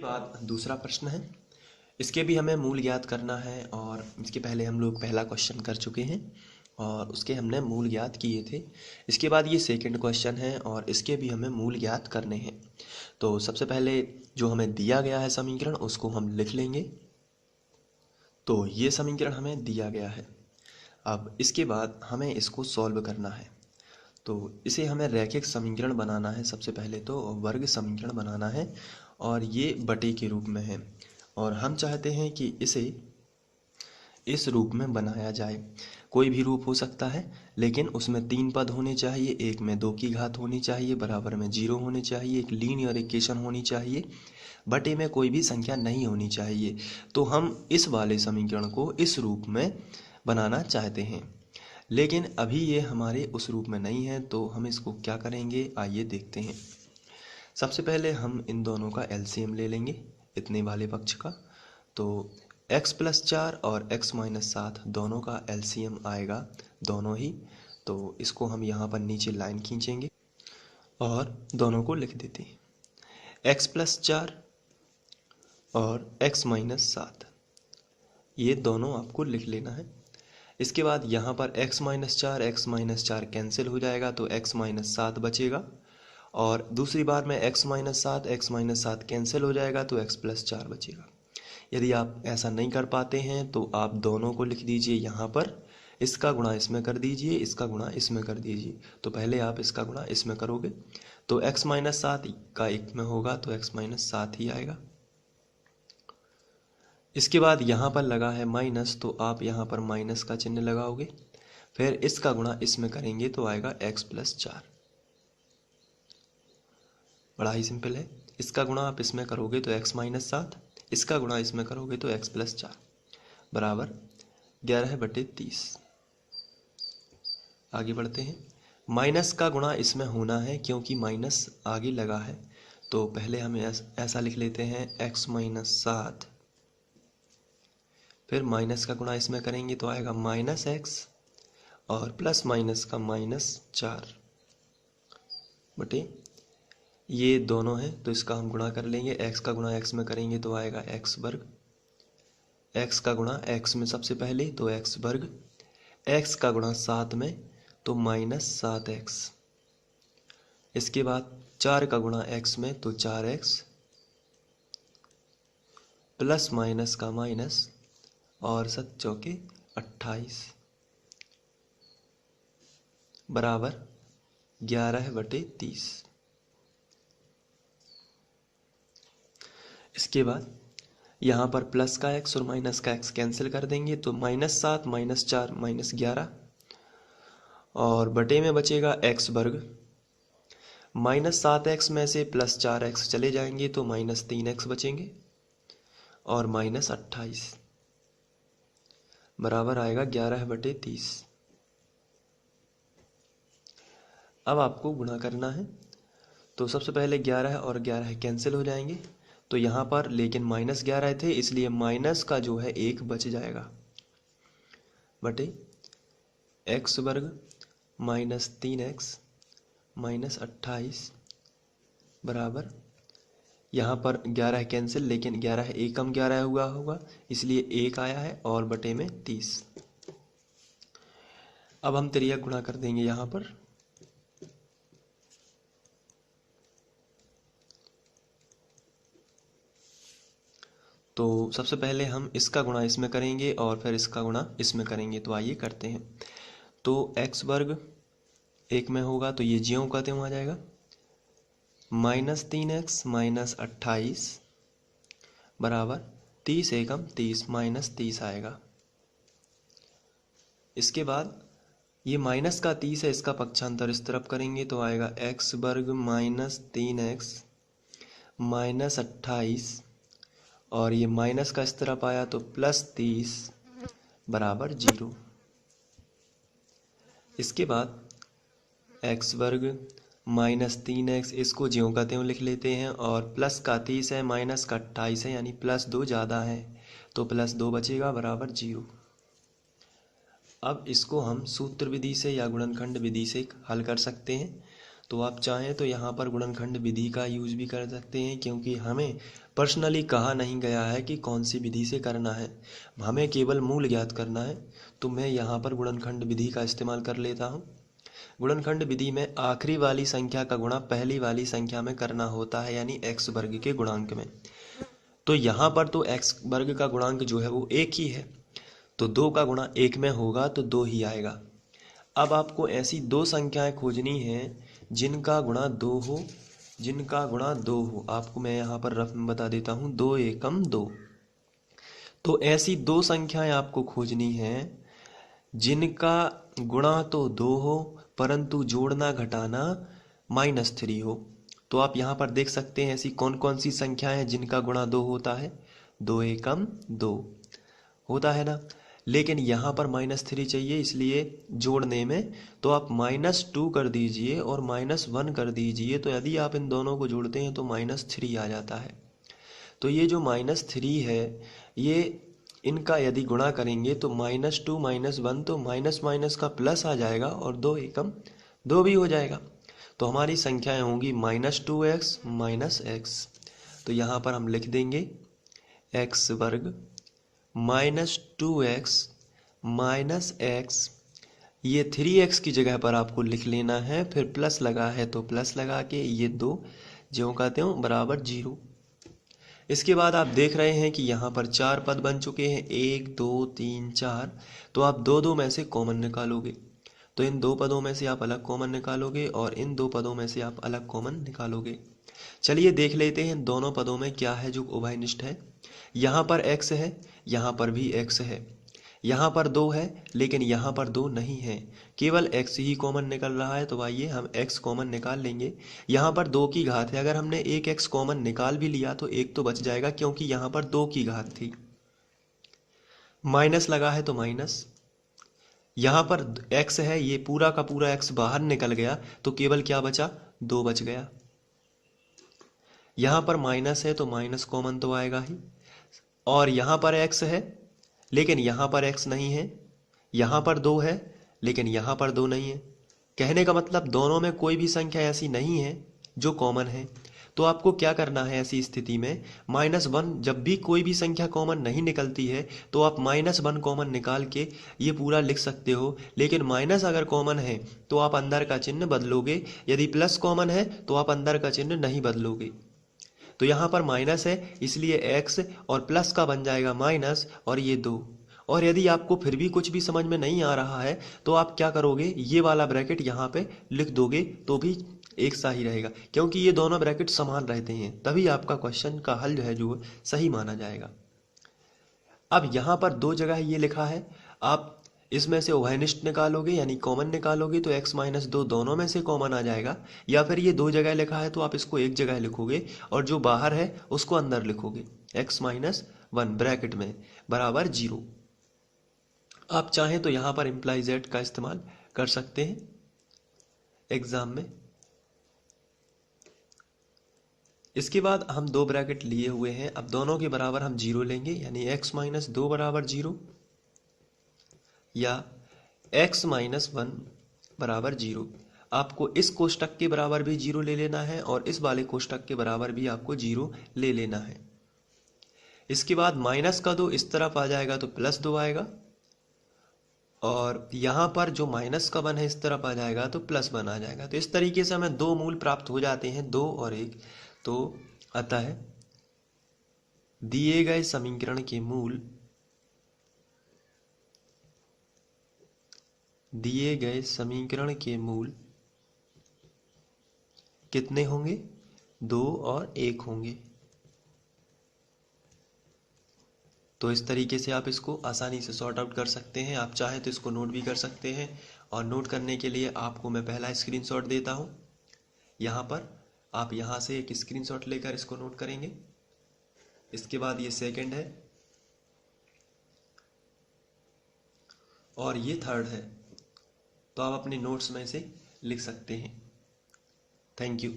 बाद दूसरा प्रश्न है। इसके भी हमें मूल ज्ञात करना है और इसके पहले हम लोग पहला क्वेश्चन कर चुके हैं और उसके हमने मूल ज्ञात किए थे। इसके बाद ये सेकंड क्वेश्चन है और इसके भी हमें मूल ज्ञात करने हैं। तो सबसे पहले जो हमें दिया गया है समीकरण उसको हम लिख लेंगे। तो ये समीकरण हमें दिया गया है। अब इसके बाद हमें इसको सॉल्व करना है। तो इसे हमें रैखिक समीकरण बनाना है। सबसे पहले तो वर्ग समीकरण बनाना है और ये बटे के रूप में है और हम चाहते हैं कि इसे इस रूप में बनाया जाए। कोई भी रूप हो सकता है लेकिन उसमें 3 पद होने चाहिए, एक में 2 की घात होनी चाहिए, बराबर में 0 होने चाहिए, एक लीनियर इक्वेशन होनी चाहिए, बटे में कोई भी संख्या नहीं होनी चाहिए। तो हम इस वाले समीकरण को इस रूप में बनाना चाहते हैं लेकिन अभी ये हमारे उस रूप में नहीं है। तो हम इसको क्या करेंगे आइए देखते हैं। सबसे पहले हम इन दोनों का एलसीएम ले लेंगे इतने वाले पक्ष का। तो x+4 और x-7 दोनों का एलसीएम आएगा दोनों ही। तो इसको हम यहाँ पर नीचे लाइन खींचेंगे और दोनों को लिख देते हैं। x+4 और x-7 ये दोनों आपको लिख लेना है। इसके बाद यहाँ पर x-4 कैंसिल हो जाएगा तो x-7 बचेगा और दूसरी बार में x-7 कैंसिल हो जाएगा तो x+4 बचेगा। यदि आप ऐसा नहीं कर पाते हैं तो आप दोनों को लिख दीजिए यहाँ पर, इसका गुणा इसमें कर दीजिए, इसका गुणा इसमें कर दीजिए। तो पहले आप इसका गुणा इसमें करोगे तो x-7 का एक में होगा तो x-7 ही आएगा। इसके बाद यहाँ पर लगा है माइनस तो आप यहाँ पर माइनस का चिन्ह लगाओगे, फिर इसका गुणा इसमें करेंगे तो आएगा x+4। बड़ा ही सिंपल है। इसका गुणा आप इसमें करोगे तो x-7, इसका गुणा इसमें करोगे तो x+4 बराबर 11/30। आगे बढ़ते हैं। माइनस का गुणा इसमें होना है क्योंकि माइनस आगे लगा है। तो पहले हम ऐसा लिख लेते हैं x-7, फिर माइनस का गुणा इसमें करेंगे तो आएगा -x और प्लस माइनस का -4 बटे ये दोनों हैं तो इसका हम गुणा कर लेंगे। x का गुणा x में करेंगे तो आएगा x², x का गुणा x में सबसे पहले तो x², x का गुणा 7 में तो -7x, इसके बाद 4 का गुणा x में तो 4x, प्लस माइनस का माइनस और 7 चौके 28 बराबर 11/30। इसके बाद यहाँ पर प्लस का x और माइनस का x कैंसिल कर देंगे तो -7 -4 -11 और बटे में बचेगा x²। -7x में से +4x चले जाएंगे तो -3x बचेंगे और -28 बराबर आएगा 11/30। अब आपको गुणा करना है। तो सबसे पहले 11 और 11 कैंसिल हो जाएंगे तो यहाँ पर लेकिन -11 थे इसलिए माइनस का जो है 1 बच जाएगा बटे x² -3x -28 बराबर, यहाँ पर 11 कैंसिल लेकिन 11 एकम 11 हुआ होगा इसलिए 1 आया है और बटे में 30। अब हम तिर्यक गुणा कर देंगे यहाँ पर। तो सबसे पहले हम इसका गुणा इसमें करेंगे और फिर इसका गुणा इसमें करेंगे। तो आइए करते हैं। तो x² 1 में होगा तो ये ज्यों का त्यों आ जाएगा, -3x -28 बराबर 30 एकम 30 -30 आएगा। इसके बाद ये माइनस का 30 है, इसका पक्षांतर इस तरफ करेंगे तो आएगा x² -3x -28 और ये माइनस का इस तरफ आया तो +30 बराबर 0। इसके बाद x² -3x इसको ज्यों का त्यों लिख लेते हैं और प्लस का 30 है माइनस का 28 है यानी +2 ज़्यादा है तो +2 बचेगा बराबर 0। अब इसको हम सूत्र विधि से या गुणनखंड विधि से हल कर सकते हैं। तो आप चाहें तो यहाँ पर गुणनखंड विधि का यूज भी कर सकते हैं, क्योंकि हमें पर्सनली कहा नहीं गया है कि कौन सी विधि से करना है, हमें केवल मूल ज्ञात करना है। तो मैं यहाँ पर गुणनखंड विधि का इस्तेमाल कर लेता हूँ। गुणनखंड विधि में आखिरी वाली संख्या का गुणा पहली वाली संख्या में करना होता है, यानी एक्स वर्ग के गुणांक में। तो यहाँ पर तो एक्स वर्ग का गुणांक जो है वो एक ही है, तो 2 का गुणा 1 में होगा तो 2 ही आएगा। अब आपको ऐसी दो संख्याएं खोजनी हैं जिनका गुणा 2 हो, जिनका गुणा 2 हो। आपको मैं यहाँ पर रफ में बता देता हूँ, 2 एकम 2। तो ऐसी दो संख्याएं आपको खोजनी हैं जिनका गुणा तो 2 हो परंतु जोड़ना घटाना -3 हो। तो आप यहाँ पर देख सकते हैं ऐसी कौन कौन सी संख्याएं हैं जिनका गुणा 2 होता है। 2 एकम 2 होता है ना, लेकिन यहाँ पर -3 चाहिए, इसलिए जोड़ने में तो आप -2 कर दीजिए और -1 कर दीजिए। तो यदि आप इन दोनों को जोड़ते हैं तो -3 आ जाता है। तो ये जो -3 है, ये इनका यदि गुणा करेंगे तो -2 -1 तो माइनस माइनस का प्लस आ जाएगा और 2 एकम 2 भी हो जाएगा। तो हमारी संख्याएं होंगी -2x -x। तो यहाँ पर हम लिख देंगे x वर्ग -2x -x। ये 3x की जगह पर आपको लिख लेना है, फिर प्लस लगा है तो प्लस लगा के ये 2 ज्यों का त्यों बराबर 0। इसके बाद आप देख रहे हैं कि यहाँ पर 4 पद बन चुके हैं, 1 2 3 4। तो आप दो दो में से कॉमन निकालोगे, तो इन दो पदों में से आप अलग कॉमन निकालोगे और इन दो पदों में से आप अलग कॉमन निकालोगे। चलिए देख लेते हैं दोनों पदों में क्या है जो उभयनिष्ठ है। यहाँ पर x है, यहाँ पर भी x है, यहाँ पर 2 है लेकिन यहाँ पर 2 नहीं है, केवल x ही कॉमन निकल रहा है। तो आइए हम x कॉमन निकाल लेंगे। यहाँ पर 2 की घात है, अगर हमने एक x कॉमन निकाल भी लिया तो एक तो बच जाएगा, क्योंकि यहाँ पर 2 की घात थी। माइनस लगा है तो माइनस, यहाँ पर x है, ये पूरा का पूरा x बाहर निकल गया तो केवल क्या बचा, 2 बच गया। यहाँ पर माइनस है तो माइनस कॉमन तो आएगा ही, और यहाँ पर x है लेकिन यहाँ पर x नहीं है, यहाँ पर 2 है लेकिन यहाँ पर 2 नहीं है। कहने का मतलब दोनों में कोई भी संख्या ऐसी नहीं है जो कॉमन है। तो आपको क्या करना है ऐसी स्थिति में, -1, जब भी कोई भी संख्या कॉमन नहीं निकलती है तो आप -1 कॉमन निकाल के ये पूरा लिख सकते हो। लेकिन माइनस अगर कॉमन है तो आप अंदर का चिन्ह बदलोगे, यदि प्लस कॉमन है तो आप अंदर का चिन्ह नहीं बदलोगे। तो यहाँ पर माइनस है इसलिए x और प्लस का बन जाएगा माइनस और ये 2। और यदि आपको फिर भी कुछ भी समझ में नहीं आ रहा है तो आप क्या करोगे, ये वाला ब्रैकेट यहाँ पे लिख दोगे तो भी एक सा ही रहेगा, क्योंकि ये दोनों ब्रैकेट समान रहते हैं, तभी आपका क्वेश्चन का हल जो है जो सही माना जाएगा। अब यहाँ पर 2 जगह ये लिखा है, आप इसमें से उभयनिष्ठ निकालोगे यानी कॉमन निकालोगे तो x -2 दोनों में से कॉमन आ जाएगा, या फिर ये 2 जगह लिखा है तो आप इसको एक जगह लिखोगे और जो बाहर है उसको अंदर लिखोगे, x -1 ब्रैकेट में बराबर 0। आप चाहें तो यहाँ पर इम्प्लाई जेड का इस्तेमाल कर सकते हैं एग्जाम में। इसके बाद हम 2 ब्रैकेट लिए हुए हैं, अब दोनों के बराबर हम 0 लेंगे, यानी x -2 बराबर 0 या x -1 बराबर 0। आपको इस कोष्टक के बराबर भी 0 ले लेना है और इस वाले कोष्टक के बराबर भी आपको 0 ले लेना है। इसके बाद माइनस का 2 इस तरफ आ जाएगा तो +2 आएगा, और यहाँ पर जो माइनस का 1 है इस तरफ आ जाएगा तो +1 आ जाएगा। तो इस तरीके से हमें 2 मूल प्राप्त हो जाते हैं, 2 और 1। तो अतः दिए गए समीकरण के मूल, दिए गए समीकरण के मूल कितने होंगे, 2 और 1 होंगे। तो इस तरीके से आप इसको आसानी से सॉर्ट आउट कर सकते हैं। आप चाहें तो इसको नोट भी कर सकते हैं, और नोट करने के लिए आपको मैं पहला स्क्रीनशॉट देता हूं। यहाँ पर आप यहाँ से एक स्क्रीनशॉट लेकर इसको नोट करेंगे। इसके बाद ये सेकंड है और ये थर्ड है, तो आप अपने नोट्स में से लिख सकते हैं। Thank you.